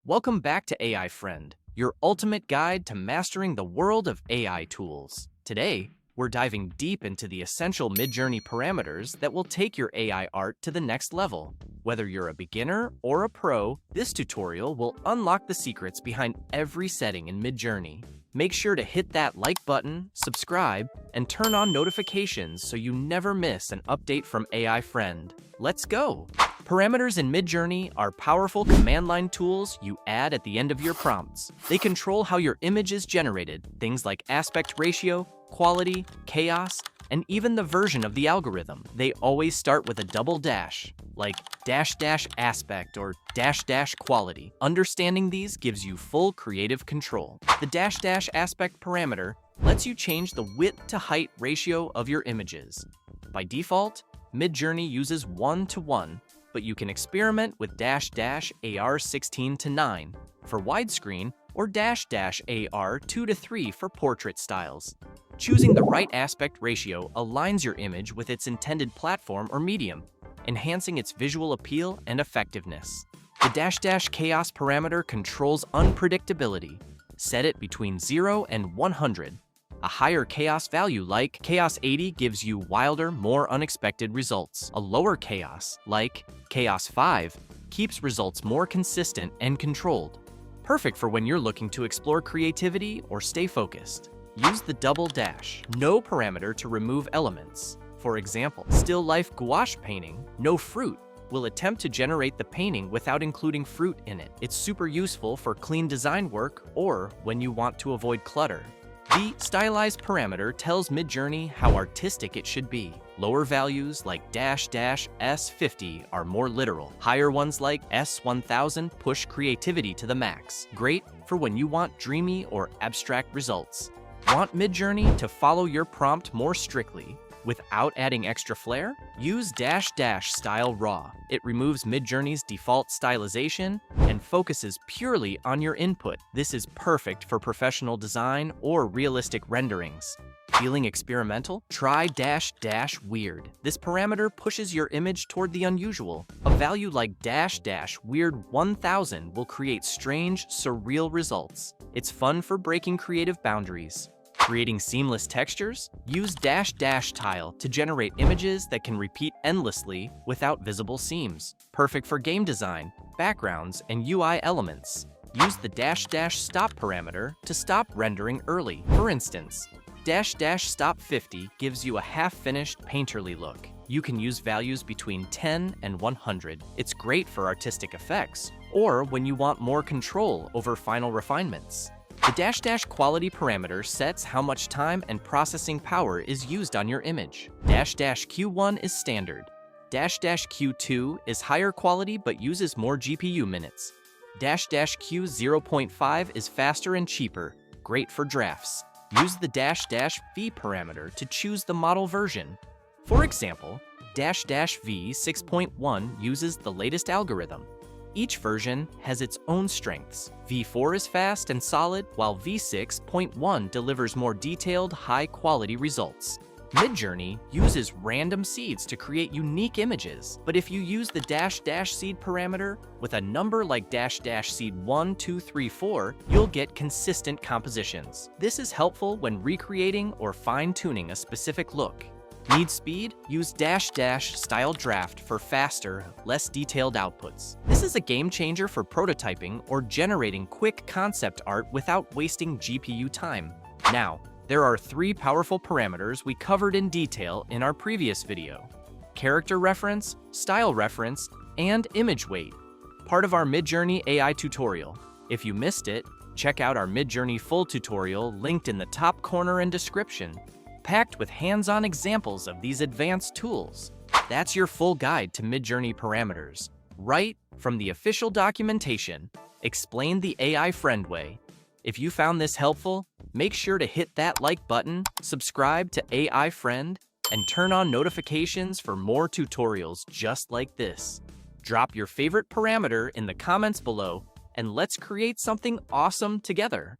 Welcome back to AI Friend, your ultimate guide to mastering the world of AI tools. Today, we're diving deep into the essential Midjourney parameters that will take your AI art to the next level. Whether you're a beginner or a pro, this tutorial will unlock the secrets behind every setting in Midjourney. Make sure to hit that like button, subscribe, and turn on notifications so you never miss an update from AI Friend. Let's go! Parameters in Midjourney are powerful command line tools you add at the end of your prompts. They control how your image is generated, things like aspect ratio, quality, chaos, and even the version of the algorithm. They always start with a double dash, like --aspect or --quality. Understanding these gives you full creative control. The --aspect parameter lets you change the width to height ratio of your images. By default, Midjourney uses 1:1, but you can experiment with --AR 16:9 for widescreen or --AR 2:3 for portrait styles. Choosing the right aspect ratio aligns your image with its intended platform or medium, enhancing its visual appeal and effectiveness. The --chaos parameter controls unpredictability. Set it between 0 and 100. A higher chaos value like chaos 80 gives you wilder, more unexpected results. A lower chaos, like chaos 5, keeps results more consistent and controlled. Perfect for when you're looking to explore creativity or stay focused. Use the double dash, no parameter to remove elements. For example, still life gouache painting, no fruit, will attempt to generate the painting without including fruit in it. It's super useful for clean design work or when you want to avoid clutter. The Stylize parameter tells Midjourney how artistic it should be. Lower values like --S50 are more literal. Higher ones like S1000 push creativity to the max. Great for when you want dreamy or abstract results. Want Midjourney to follow your prompt more strictly without adding extra flair? Use --style raw. It removes Midjourney's default stylization and focuses purely on your input. This is perfect for professional design or realistic renderings. Feeling experimental? Try --weird. This parameter pushes your image toward the unusual. A value like --weird 1000 will create strange, surreal results. It's fun for breaking creative boundaries. Creating seamless textures? Use --tile to generate images that can repeat endlessly without visible seams. Perfect for game design, backgrounds, and UI elements. Use the --stop parameter to stop rendering early. For instance, --stop 50 gives you a half-finished painterly look. You can use values between 10 and 100. It's great for artistic effects, or when you want more control over final refinements. The --quality parameter sets how much time and processing power is used on your image. --Q1 is standard. --Q2 is higher quality but uses more GPU minutes. --Q 0.5 is faster and cheaper, great for drafts. Use the --V parameter to choose the model version. For example, --V 6.1 uses the latest algorithm. Each version has its own strengths. V4 is fast and solid, while V6.1 delivers more detailed, high-quality results. Midjourney uses random seeds to create unique images, but if you use the --seed parameter with a number like --seed 1, 2, 3, 4, you'll get consistent compositions. This is helpful when recreating or fine-tuning a specific look. Need speed? Use --style draft for faster, less detailed outputs. This is a game changer for prototyping or generating quick concept art without wasting GPU time. Now, there are 3 powerful parameters we covered in detail in our previous video: character reference, style reference, and image weight, part of our Midjourney AI tutorial. If you missed it, check out our Midjourney full tutorial linked in the top corner and description, packed with hands-on examples of these advanced tools. That's your full guide to Midjourney parameters, right from the official documentation, explained the AI friend way. If you found this helpful, make sure to hit that like button, subscribe to AI Friend, and turn on notifications for more tutorials just like this. Drop your favorite parameter in the comments below, and let's create something awesome together.